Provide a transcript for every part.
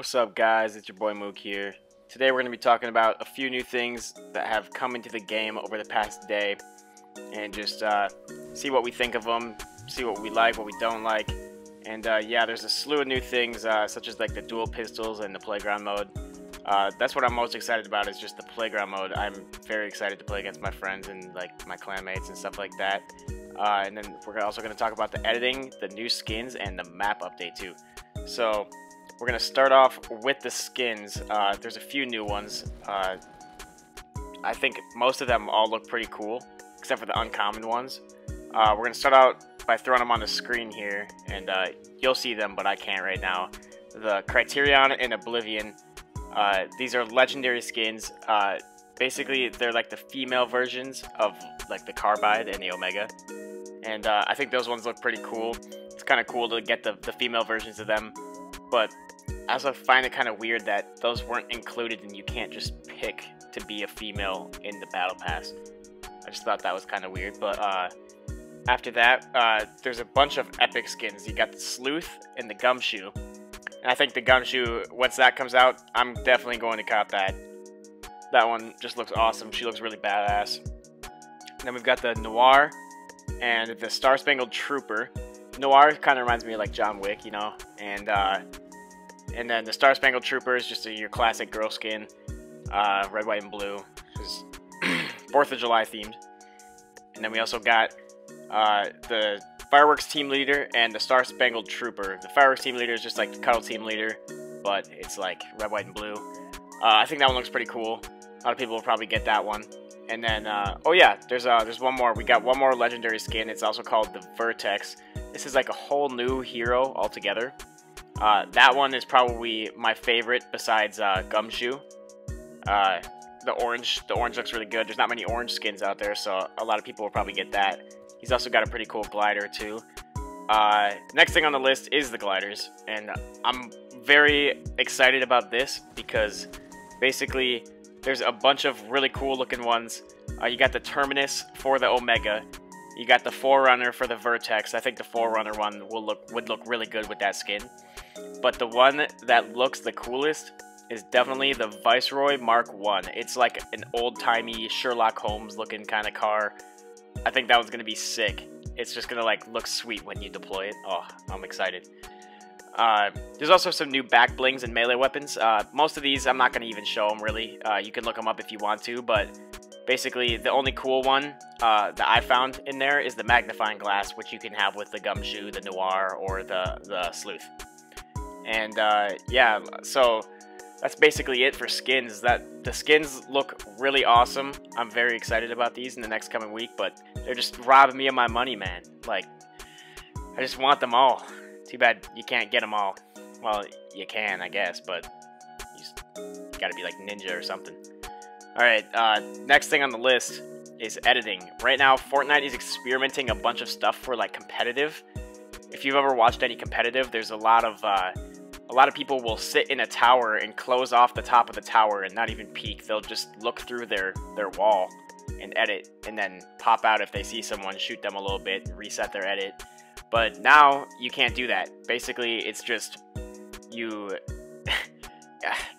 What's up, guys? It's your boy Mook here. Today we're going to be talking about a few new things that have come into the game over the past day and just see what we think of them, see what we like, what we don't like. And yeah, there's a slew of new things such as like the dual pistols and the playground mode. That's what I'm most excited about, is just the playground mode. I'm very excited to play against my friends and like my clanmates and stuff like that. And then we're also going to talk about the editing, the new skins, and the map update too. So we're going to start off with the skins. There's a few new ones. I think most of them all look pretty cool, except for the uncommon ones. We're going to start out by throwing them on the screen here, and you'll see them, but I can't right now. The Criterion and Oblivion. These are legendary skins. Basically, they're like the female versions of like the Carbide and the Omega. And I think those ones look pretty cool. It's kind of cool to get the female versions of them. But I also find it kind of weird that those weren't included and you can't just pick to be a female in the Battle Pass. I just thought that was kind of weird. But after that, there's a bunch of epic skins. You got the Sleuth and the Gumshoe. And I think the Gumshoe, once that comes out, I'm definitely going to cop that. That one just looks awesome. She looks really badass. And then we've got the Noir and the Star Spangled Trooper. Noir kind of reminds me of like John Wick, you know. And then the Star Spangled Trooper is just your classic girl skin, red, white, and blue, which is 4th of July themed. And then we also got the Fireworks Team Leader and the Star Spangled Trooper. The Fireworks Team Leader is just like the Cuddle Team Leader, but it's like red, white, and blue. I think that one looks pretty cool. A lot of people will probably get that one. And then, oh yeah, there's one more. We got one more legendary skin. It's also called the Vertex. This is like a whole new hero altogether. That one is probably my favorite besides Gumshoe. The orange looks really good. There's not many orange skins out there, so a lot of people will probably get that. He's also got a pretty cool glider too. Next thing on the list is the gliders, and I'm very excited about this because basically there's a bunch of really cool looking ones. You got the Terminus for the Omega. You got the Forerunner for the Vertex. I think the Forerunner one would look really good with that skin. But the one that looks the coolest is definitely the Viceroy Mark 1. It's like an old-timey Sherlock Holmes looking kind of car. I think that one's going to be sick. It's just going to like look sweet when you deploy it. Oh, I'm excited. There's also some new back blings and melee weapons. Most of these I'm not going to even show them really. You can look them up if you want to, but basically the only cool one that I found in there is the magnifying glass, which you can have with the Gumshoe, the Noir, or the Sleuth. And yeah, so that's basically it for skins. The skins look really awesome. I'm very excited about these in the next coming week, but they're just robbing me of my money, man. Like, I just want them all. Too bad you can't get them all. Well, you can, I guess, but you gotta be like Ninja or something. Alright, next thing on the list is editing. Right now, Fortnite is experimenting a bunch of stuff for like competitive. If you've ever watched any competitive, there's a lot of people will sit in a tower and close off the top of the tower and not even peek. They'll just look through their wall and edit, and then pop out if they see someone, shoot them a little bit, and reset their edit. But now you can't do that. Basically, it's just you.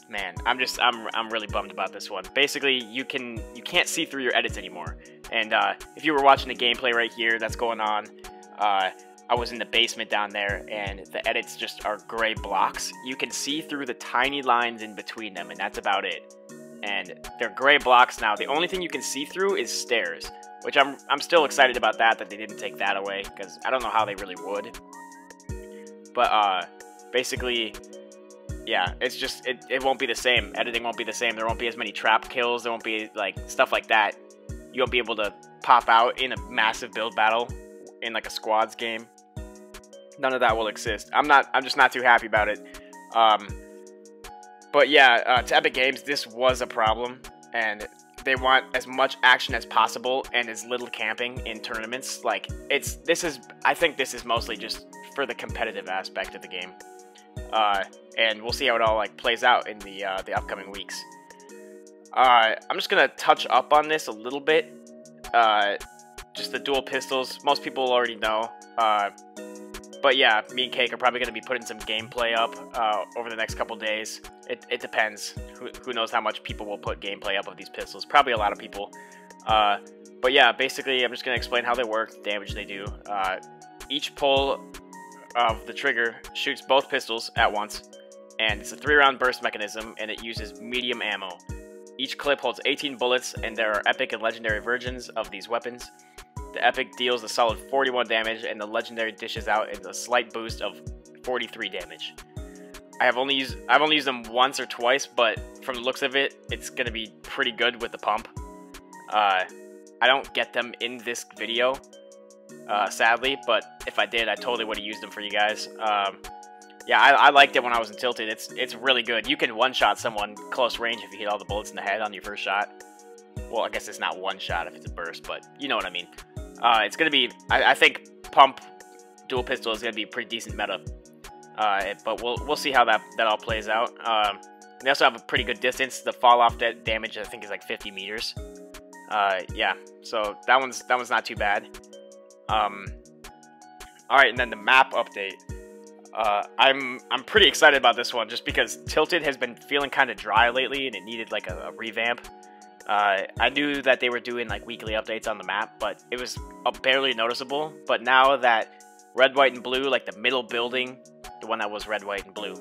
Man, I'm really bummed about this one. Basically, you can't see through your edits anymore. And if you were watching the gameplay right here, that's going on. I was in the basement down there, and the edits just are gray blocks. You can see through the tiny lines in between them, and that's about it. And they're gray blocks now. The only thing you can see through is stairs, which I'm still excited about that they didn't take that away, because I don't know how they really would. But basically, yeah, it's just it won't be the same. Editing won't be the same. There won't be as many trap kills. There won't be like stuff like that. You won't be able to pop out in a massive build battle in like a squads game. None of that will exist. I'm just not too happy about it. But yeah, to Epic Games, this was a problem, and they want as much action as possible and as little camping in tournaments. Like I think this is mostly just for the competitive aspect of the game. And we'll see how it all like plays out in the upcoming weeks. I'm just gonna touch up on this a little bit. Just the dual pistols. Most people already know. But yeah, me and Cake are probably going to be putting some gameplay up over the next couple days. It depends. Who knows how much people will put gameplay up of these pistols. Probably a lot of people. But yeah, basically I'm just going to explain how they work, the damage they do. Each pull of the trigger shoots both pistols at once. And it's a 3-round burst mechanism, and it uses medium ammo. Each clip holds 18 bullets, and there are epic and legendary versions of these weapons. The epic deals a solid 41 damage, and the legendary dishes out a slight boost of 43 damage. I've only used them once or twice, but from the looks of it, it's gonna be pretty good with the pump. I don't get them in this video, sadly, but if I did, I totally would have used them for you guys. Yeah, I liked it when I was in Tilted. It's really good. You can one-shot someone close range if you hit all the bullets in the head on your first shot. Well, I guess it's not one shot if it's a burst, but you know what I mean. It's going to be... I think pump dual pistol is going to be a pretty decent meta. But we'll see how that all plays out. They also have a pretty good distance. The fall-off damage, I think, is like 50 meters. Yeah, so that one's not too bad. Alright, and then the map update. I'm pretty excited about this one just because Tilted has been feeling kind of dry lately and it needed like a revamp. I knew that they were doing like weekly updates on the map, but it was barely noticeable. But now that red, white, and blue, like the middle building, the one that was red, white, and blue,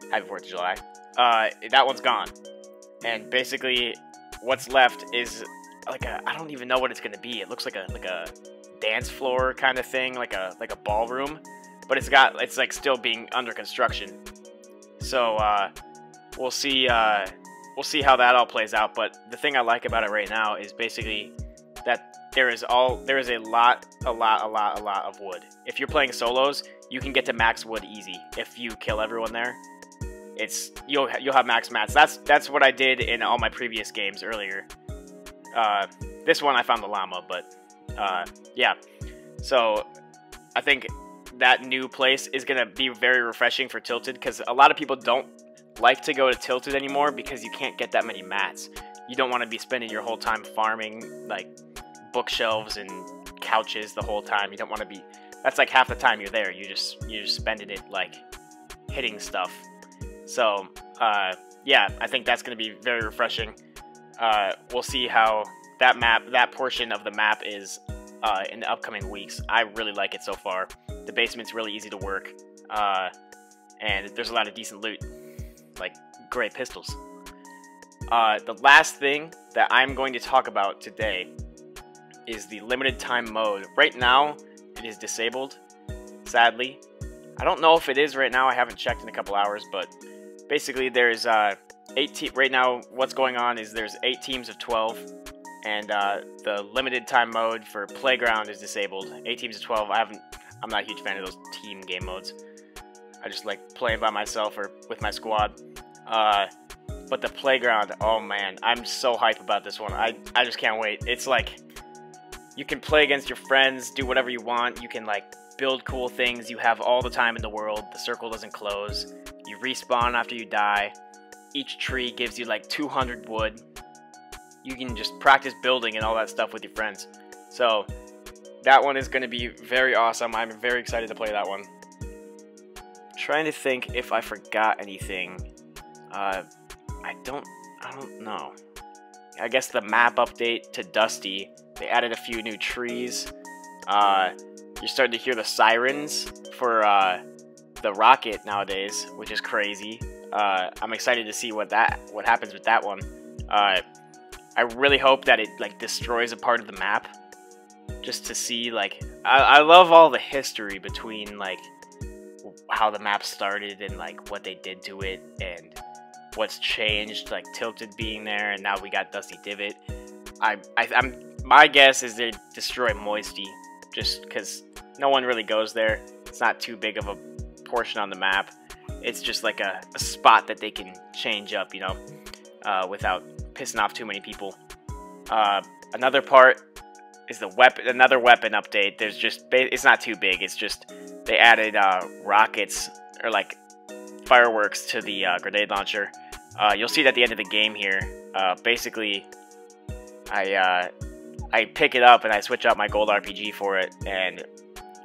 Happy 4th of July, that one's gone. And basically what's left is like I don't even know what it's gonna be. It looks like a dance floor kind of thing, like a ballroom. But it's like still being under construction, so we'll see how that all plays out. But the thing I like about it right now is basically that there is a lot of wood. If you're playing solos, you can get to max wood easy if you kill everyone there. You'll have max mats. That's what I did in all my previous games earlier. This one I found the llama, but yeah. So I think that new place is going to be very refreshing for Tilted, because a lot of people don't like to go to Tilted anymore because you can't get that many mats. You don't want to be spending your whole time farming like bookshelves and couches the whole time. You don't want to be... That's like half the time you're there. You're just spending it like hitting stuff. So yeah, I think that's going to be very refreshing. We'll see how that portion of the map is in the upcoming weeks. I really like it so far. The basement's really easy to work, and there's a lot of decent loot, like great pistols. The last thing that I'm going to talk about today is the limited time mode. Right now, it is disabled, sadly. I don't know if it is right now. I haven't checked in a couple hours, but basically there's 8 right now. What's going on is there's 8 teams of 12. And the limited time mode for Playground is disabled. 8 teams of 12. I'm not a huge fan of those team game modes. I just like playing by myself or with my squad. But the Playground, oh man, I'm so hyped about this one. I just can't wait. It's like you can play against your friends, do whatever you want. You can like build cool things. You have all the time in the world. The circle doesn't close. You respawn after you die. Each tree gives you like 200 wood. You can just practice building and all that stuff with your friends. So that one is going to be very awesome. I'm very excited to play that one. Trying to think if I forgot anything. I don't know. I guess the map update to Dusty, they added a few new trees. You're starting to hear the sirens for the rocket nowadays, which is crazy. I'm excited to see what happens with that one. I really hope that it like destroys a part of the map, just to see like I love all the history between like how the map started and like what they did to it and what's changed, like Tilted being there and now we got Dusty Divot. My guess is they destroy Moisty just because no one really goes there. It's not too big of a portion on the map. It's just like a spot that they can change up, you know, without pissing off too many people. Another part is another weapon update. There's just, it's not too big. It's just they added rockets or like fireworks to the grenade launcher. You'll see it at the end of the game here. Basically, I pick it up and I switch out my gold RPG for it, and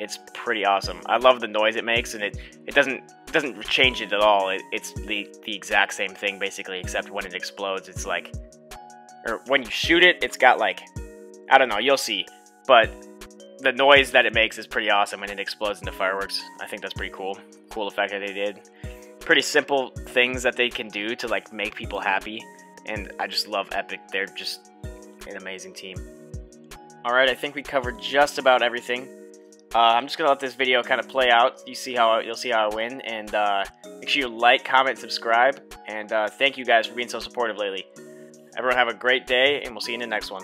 It's pretty awesome. I love the noise it makes, and it doesn't change it at all. It's the exact same thing basically, except when it explodes, it's like, or when you shoot it, it's got like, I don't know, you'll see, but the noise that it makes is pretty awesome when it explodes into fireworks. I think that's pretty cool. Cool effect that they did. Pretty simple things that they can do to like make people happy, and I just love Epic. They're just an amazing team. Alright, I think we covered just about everything. I'm just gonna let this video kind of play out. You'll see how I win, and make sure you like, comment, subscribe, and thank you guys for being so supportive lately. Everyone have a great day, and we'll see you in the next one.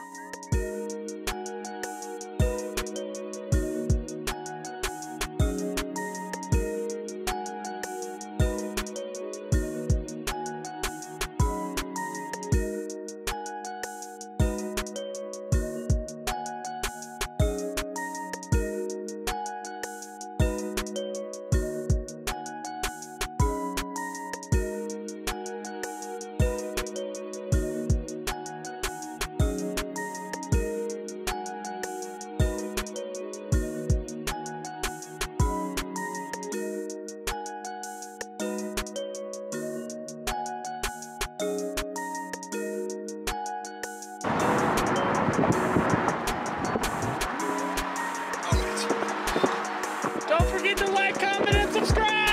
Don't forget to like, comment, and subscribe!